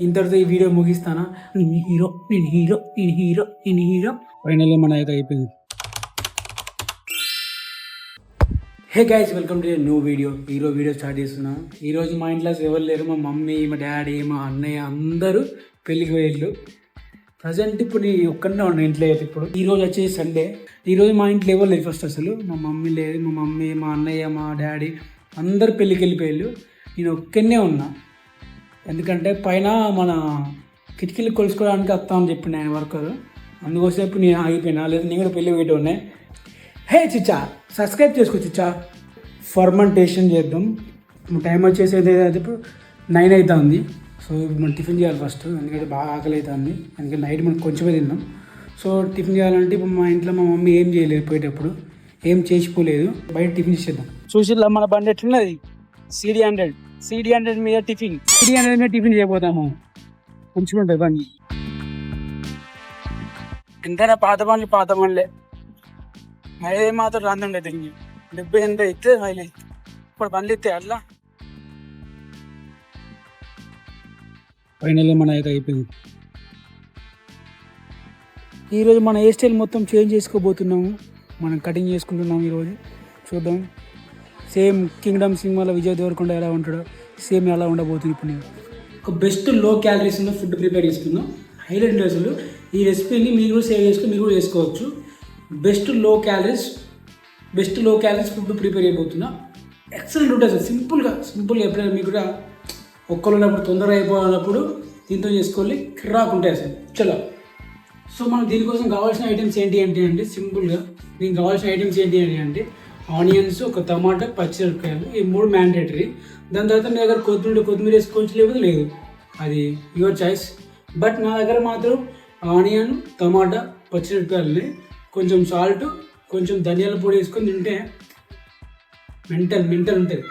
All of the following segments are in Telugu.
ఇంతటితో ఈ వీడియో ముగిస్తానా. నేను హీరో నేను హీరో నేను హీరో నేను హీరో. ఫైనల్లీ మన అయితే అయిపోయింది. Hey guys, welcome to new video. ఈరోజు వీడియో స్టార్ట్ చేస్తున్నాను. ఈరోజు మా ఇంట్లో ఎవరు లేరు. మా మమ్మీ, మా డాడీ, మా అన్నయ్య అందరూ పెళ్ళికి వెళ్ళి ప్రజెంట్ ఇప్పుడు నేను ఒక్కనే ఉన్నాను ఇంట్లో. అయితే ఇప్పుడు ఈరోజు వచ్చేసి సండే. ఈరోజు మా ఇంట్లో ఎవరు లేదు. ఫస్ట్ అసలు మా మమ్మీ లేదు. మా మమ్మీ, మా అన్నయ్య, మా డాడీ అందరు పెళ్ళికి వెళ్ళిపోయారు. నేను ఒక్కనే ఉన్నా. ఎందుకంటే పైన మన కిటికీలు కొలుసుకోవడానికి వస్తామని చెప్పిండు ఆయన వర్కరు. అందుకోసం ఇప్పుడు నేను ఆగిపోయినా. లేదా నేను కూడా పెళ్ళి పోయేటి ఉన్నాయి. హే చిచ్చా, సబ్స్క్రైబ్ చేసుకో చిచ్చా. ఫర్మెంటేషన్ చేద్దాం. టైం వచ్చేసి ఇప్పుడు 9 అవుతుంది. సో ఇప్పుడు మనం టిఫిన్ చేయాలి ఫస్ట్. ఎందుకంటే బాగా ఆకలి అవుతుంది. అందుకని నైట్ మనం కొంచెమే తిన్నాం. సో టిఫిన్ చేయాలంటే ఇప్పుడు మా ఇంట్లో మా మమ్మీ ఏం చేయలేదు. పోయేటప్పుడు ఏం చేసిపోలేదు. బయట టిఫిన్ చేద్దాం. చూసిలా మన బండి ఎట్లున్నది. CD100 మీద టిఫిన్. CD100 మీద టిఫిన్ చేయబోతాము. మంచిగా ఉంటుంది బండి. ఎంతైనా పాత బండ్లే. మైలేజ్ మాత్రం రాందండి. తిరిగి 70-80 ఇస్తే మైలేజ్. ఇప్పుడు బండ్లు ఇస్తే అట్లా. ఫైనల్లీ మన అయితే అయిపోయింది. ఈరోజు మన హెయిర్ స్టైల్ మొత్తం చేంజ్ చేసుకోబోతున్నాము. మనం కటింగ్ చేసుకుంటున్నాము ఈరోజు. చూద్దాం. సేమ్ కింగ్డమ్ సినిమాలో విజయ్ దేవరకొండ ఎలా ఉంటాడో సేమ్ ఎలా ఉండబోతుంది. ఇప్పుడు నేను ఒక బెస్ట్ లో క్యాలరీస్ ఉన్న ఫుడ్ ప్రిపేర్ చేసుకుందాం. హైలైట్ అసలు ఈ రెసిపీని మీరు కూడా సేవ్ చేసుకుని మీరు కూడా చేసుకోవచ్చు. బెస్ట్ లో క్యాలరీస్ ఫుడ్ ప్రిపేర్ అయిపోతున్నా. ఎక్సలెంట్ ఉంటుంది అసలు. సింపుల్గా ఎప్పుడైనా మీకు కూడా ఒక్కరు ఉన్నప్పుడు తొందరగా అయిపోయినప్పుడు దీంతో చేసుకోవాలి. కిరాకు ఉంటాయి అసలు. చలో. సో మనం దీనికోసం కావాల్సిన ఐటమ్స్ ఏంటి అంటే సింపుల్గా దీనికి కావాల్సిన ఐటమ్స్ ఏంటి అంటే ఆనియన్స్, ఒక టమాటా, పచ్చిమిరపకాయలు. ఈ 3 మ్యాండేటరీ. దాని తర్వాత మీ దగ్గర కొత్తిమీర వేసుకోవచ్చు, లేకపోతే లేదు. అది యువర్ చాయిస్. బట్ నా దగ్గర మాత్రం ఆనియన్, టమాటా, పచ్చిమిరపకాయలని కొంచెం సాల్ట్, కొంచెం ధనియాల పొడి వేసుకొని తింటే మెంటల్ ఉంటుంది.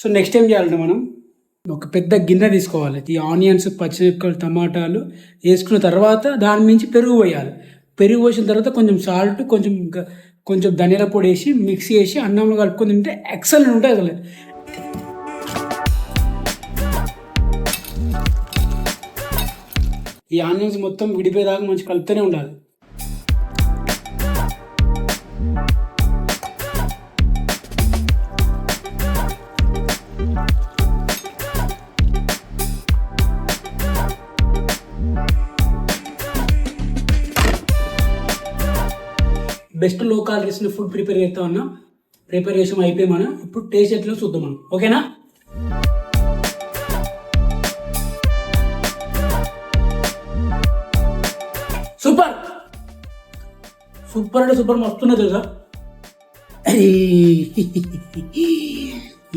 సో నెక్స్ట్ ఏం చేయాలంటే మనం ఒక పెద్ద గిన్నె తీసుకోవాలి. ఈ ఆనియన్స్, పచ్చిమిరపకాయలు, టమాటాలు వేసుకున్న తర్వాత దాని నుంచి పెరుగు పోయాలి. పెరుగు పోసిన తర్వాత కొంచెం సాల్ట్, కొంచెం ధనియాల పొడి వేసి మిక్సీ వేసి అన్నంలో కలుపుకొని తింటే ఎక్సలెంట్ ఉంటుంది అసలు. ఈ ఆనియన్స్ మొత్తం విడిపోయేదాకా మంచి కలుపుతూనే ఉండాలి. బెస్ట్ లో క్యాలరీస్ ఫుడ్ ప్రిపేర్ చేస్తా ఉన్నా. ప్రిపరేషన్ అయిపోయి మనం ఇప్పుడు టేస్ట్ ఎట్లా చూద్దాం మనం. ఓకేనా? సూపర్ అంటే సూపర్ మస్తున్నా తెలుసా.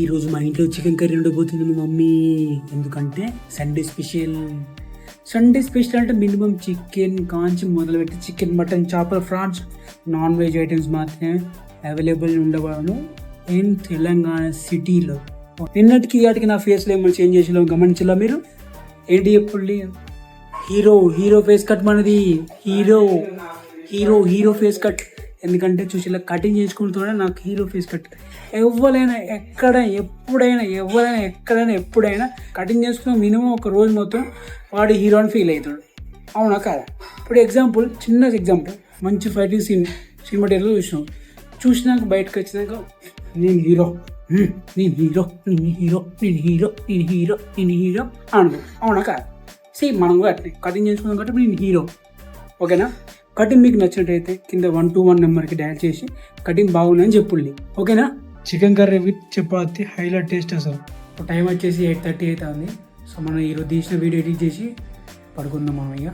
ఈరోజు మా ఇంట్లో చికెన్ కర్రీ ఉండబోతుంది మా మమ్మీ. ఎందుకంటే సండే స్పెషల్ అంటే మినిమం చికెన్ కాంచి మొదలుపెట్టి చికెన్, మటన్, చేపలు, ఫ్రాన్స్, నాన్ వెజ్ ఐటమ్స్ మాత్రమే అవైలబుల్ ఉండవాను ఇన్ తెలంగాణ సిటీలో. నిన్నటికి వాటికి నా ఫేస్లో ఏమైనా చేంజ్ చేసేలో గమనించలా మీరు? ఏంటి ఎప్పుడు హీరో ఫేస్ కట్ మనది. Hero face cut. ఎందుకంటే చూసి ఇలా కటింగ్ చేసుకుంటూనే నాకు హీరో ఫేస్ కట్. ఎవరైనా ఎప్పుడైనా కటింగ్ చేసుకున్న మినిమం ఒక రోజు మొత్తం వాడు హీరో అని ఫీల్ అవుతాడు. అవునా కాదా? ఇప్పుడు చిన్న ఎగ్జాంపుల్ మంచి ఫైటింగ్ సినిమా థియేటర్లో చూసినాక బయటకు వచ్చినాక నేను హీరో అను. అవునా కాదా? సేమ్ మనం కూడా అట్లే కటింగ్ చేసుకున్నాం కాబట్టి నేను హీరో. ఓకేనా? కటింగ్ మీకు నచ్చినట్టయితే కింద 121 నెంబర్కి డయల్ చేసి కటింగ్ బాగుందని చెప్పుల్ని. ఓకేనా? Chicken curry with chapati highlight taste అసలు. ఇప్పుడు టైం వచ్చేసి 8:30 అవుతుంది. సో మనం ఈరోజు తీసిన వీడియో ఎడిట్ చేసి పడుకుందాం మనం ఇక.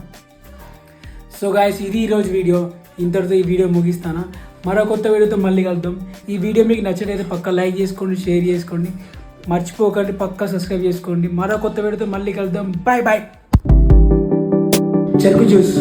సో గాయస్, ఇది ఈరోజు వీడియో. ఇంతటితో ఈ వీడియో ముగిస్తాను. మరో కొత్త వీడియోతో మళ్ళీ కలుద్దాం. ఈ వీడియో మీకు నచ్చినట్టయితే పక్కా లైక్ చేసుకోండి, షేర్ చేసుకోండి, మర్చిపోకండి, పక్కా సబ్స్క్రైబ్ చేసుకోండి. మరో కొత్త వీడియోతో మళ్ళీ కలుద్దాం. బాయ్. చెరుకు జ్యూస్